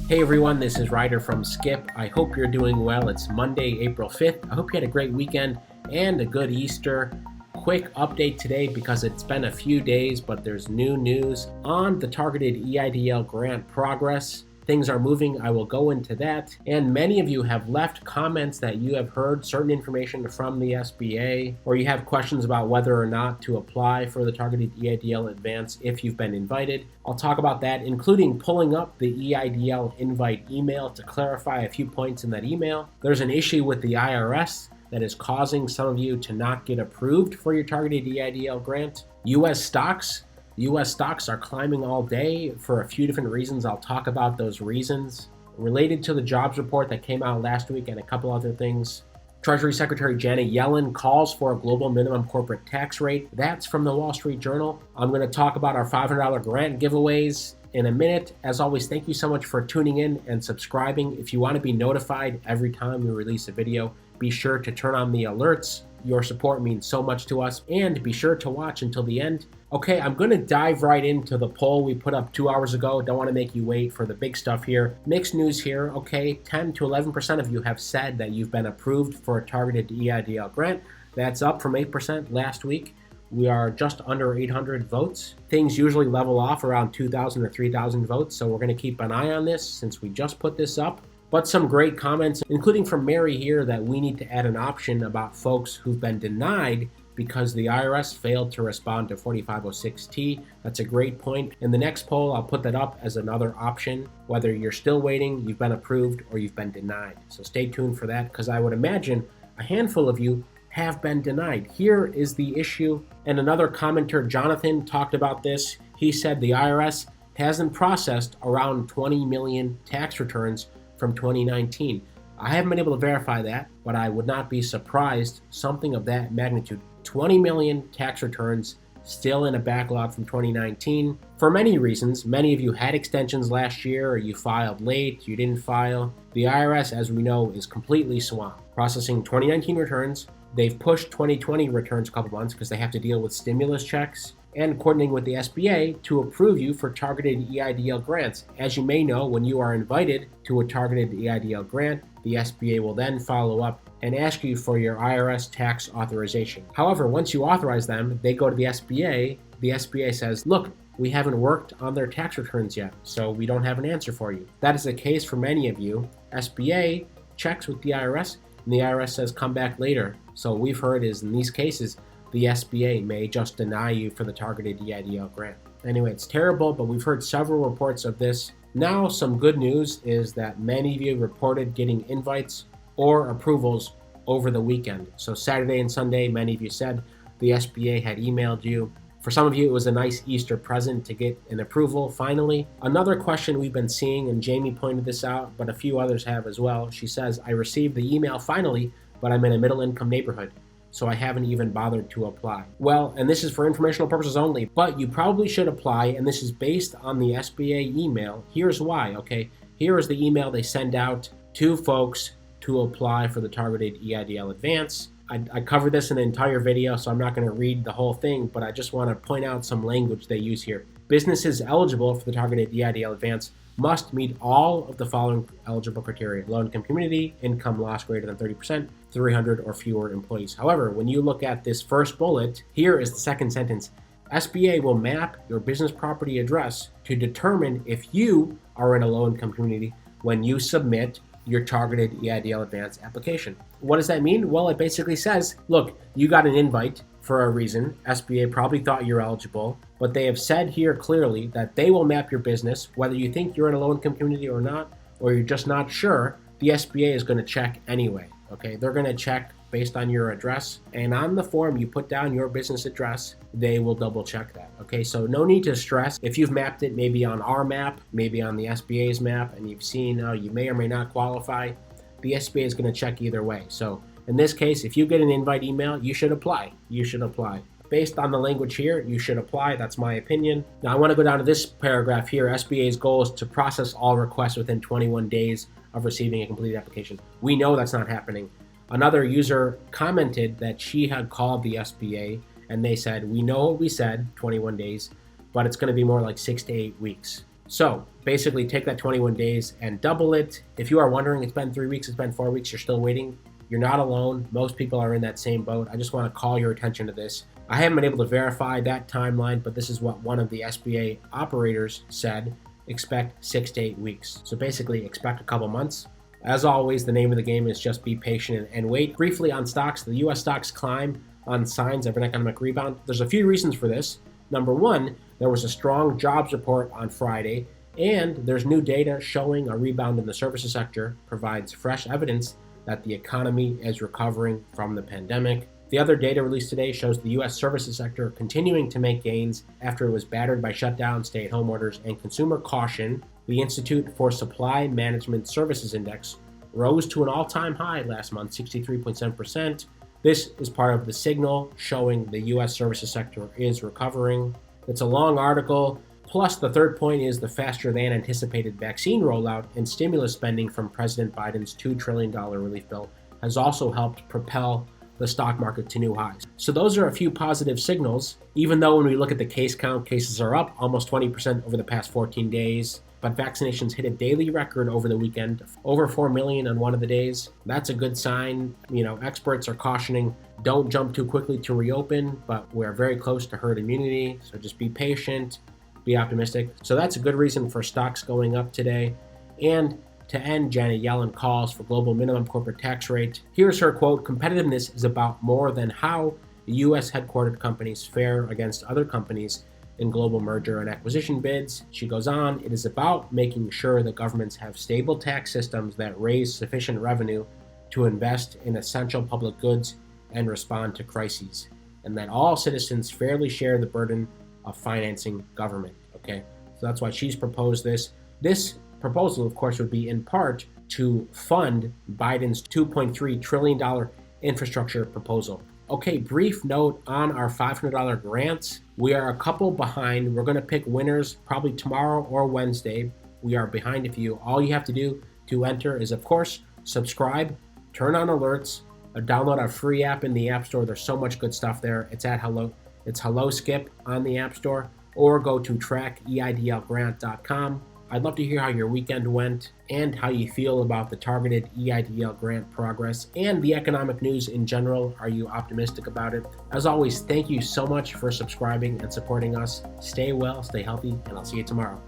Hey everyone, this is Ryder from Skip. I hope you're doing well. It's Monday, April 5th. I hope you had a great weekend and a good Easter. Quick update today because it's been a few days, but there's new news on the targeted EIDL grant progress. Things are moving. I will go into that. And many of you have left comments that you have heard certain information from the SBA, or you have questions about whether or not to apply for the targeted EIDL advance if you've been invited. I'll talk about that, including pulling up the EIDL invite email to clarify a few points in that email. There's an issue with the IRS that is causing some of you to not get approved for your targeted EIDL grant. U.S. stocks are climbing all day for a few different reasons. I'll talk about those reasons. Related to the jobs report that came out last week and a couple other things. Treasury Secretary Janet Yellen calls for a global minimum corporate tax rate. That's from the Wall Street Journal. I'm going to talk about our $500 grant giveaways in a minute. As always, thank you so much for tuning in and subscribing. If you want to be notified every time we release a video, be sure to turn on the alerts. Your support means so much to us, and be sure to watch until the end. Okay, I'm going to dive right into the poll we put up 2 hours ago. Don't want to make you wait for the big stuff here. Mixed news here, okay? 10 to 11% of you have said that you've been approved for a targeted EIDL grant. That's up from 8% last week. We are just under 800 votes. Things usually level off around 2,000 or 3,000 votes, so we're going to keep an eye on this since we just put this up. But some great comments, including from Mary here, that we need to add an option about folks who've been denied because the IRS failed to respond to 4506T. That's a great point. In the next poll, I'll put that up as another option, whether you're still waiting, you've been approved, or you've been denied. So stay tuned for that, because I would imagine a handful of you have been denied. Here is the issue. And another commenter, Jonathan, talked about this. He said the IRS hasn't processed around 20 million tax returns from 2019. I haven't been able to verify that, but I would not be surprised something of that magnitude. 20 million tax returns still in a backlog from 2019 for many reasons. Many of you had extensions last year, or you filed late, you didn't file. The IRS, as we know, is completely swamped processing 2019 returns. They've pushed 2020 returns a couple months because they have to deal with stimulus checks and coordinating with the SBA to approve you for targeted EIDL grants. As you may know, when you are invited to a targeted EIDL grant, the SBA will then follow up and ask you for your IRS tax authorization. However, once you authorize them, they go to the SBA. The SBA says, look, we haven't worked on their tax returns yet, so we don't have an answer for you. That is the case for many of you. SBA checks with the IRS, and the IRS says, come back later. So what we've heard is in these cases, the SBA may just deny you for the targeted EIDL grant. Anyway, it's terrible, but we've heard several reports of this. Now, some good news is that many of you reported getting invites or approvals over the weekend. So Saturday and Sunday, many of you said the SBA had emailed you. For some of you, it was a nice Easter present to get an approval finally. Another question we've been seeing, and Jamie pointed this out, but a few others have as well. She says, I received the email finally, but I'm in a middle-income neighborhood, so I haven't even bothered to apply. Well, and this is for informational purposes only, but you probably should apply, and this is based on the SBA email. Here's why, okay? Here is the email they send out to folks to apply for the targeted EIDL advance. I covered this in an entire video, so I'm not going to read the whole thing, but I just want to point out some language they use here. Businesses eligible for the targeted EIDL advance must meet all of the following eligible criteria: low-income community, income loss greater than 30%, 300 or fewer employees. However, when you look at this first bullet, here is the second sentence. SBA will map your business property address to determine if you are in a low-income community when you submit your targeted EIDL advance application. What does that mean? Well, it basically says, look, you got an invite for a reason. SBA probably thought you're eligible, but they have said here clearly that they will map your business, whether you think you're in a low-income community or not, or you're just not sure. The SBA is going to check anyway, okay? They're going to check based on your address, and on the form you put down your business address, they will double check that, okay? So no need to stress. If you've mapped it maybe on our map, maybe on the SBA's map, and you've seen you may or may not qualify, the SBA is going to check either way. So in this case, if you get an invite email, you should apply. You should apply. Based on the language here, you should apply. That's my opinion. Now I want to go down to this paragraph here. SBA's goal is to process all requests within 21 days of receiving a completed application. We know that's not happening. Another user commented that she had called the SBA and they said, we know what we said, 21 days, but it's going to be more like 6 to 8 weeks. So basically take that 21 days and double it. If you are wondering, it's been 3 weeks, it's been 4 weeks, you're still waiting, you're not alone. Most people are in that same boat. I just want to call your attention to this. I haven't been able to verify that timeline, but this is what one of the SBA operators said. Expect 6 to 8 weeks. So basically expect a couple months. As always, the name of the game is just be patient and wait. Briefly on stocks, the US stocks climb on signs of an economic rebound. There's a few reasons for this. Number one, there was a strong jobs report on Friday, and there's new data showing a rebound in the services sector, provides fresh evidence that the economy is recovering from the pandemic. The other data released today shows the U.S. services sector continuing to make gains after it was battered by shutdowns, stay-at-home orders, and consumer caution. The Institute for Supply Management Services Index rose to an all-time high last month, 63.7%. This is part of the signal showing the U.S. services sector is recovering. It's a long article. Plus, the third point is the faster than anticipated vaccine rollout and stimulus spending from President Biden's $2 trillion relief bill has also helped propel the stock market to new highs. So those are a few positive signals, even though when we look at the case count, cases are up almost 20% over the past 14 days. But vaccinations hit a daily record over the weekend, over 4 million on one of the days. That's a good sign. Experts are cautioning, don't jump too quickly to reopen, but we're very close to herd immunity. So just be patient, be optimistic. So that's a good reason for stocks going up today. And to end, Janet Yellen calls for global minimum corporate tax rate. Here's her quote: competitiveness is about more than how U.S. headquartered companies fare against other companies in global merger and acquisition bids. She goes on, it is about making sure that governments have stable tax systems that raise sufficient revenue to invest in essential public goods and respond to crises, and that all citizens fairly share the burden of financing government. Okay, so that's why she's proposed this. This proposal, of course, would be in part to fund Biden's $2.3 trillion infrastructure proposal. Okay, brief note on our $500 grants. We are a couple behind. We're going to pick winners probably tomorrow or Wednesday. We are behind a few. All you have to do to enter is, of course, subscribe, turn on alerts, download our free app in the App Store. There's so much good stuff there. It's Hello Skip on the App Store, or go to trackeidlgrant.com. I'd love to hear how your weekend went and how you feel about the targeted EIDL grant progress and the economic news in general. Are you optimistic about it? As always, thank you so much for subscribing and supporting us. Stay well, stay healthy, and I'll see you tomorrow.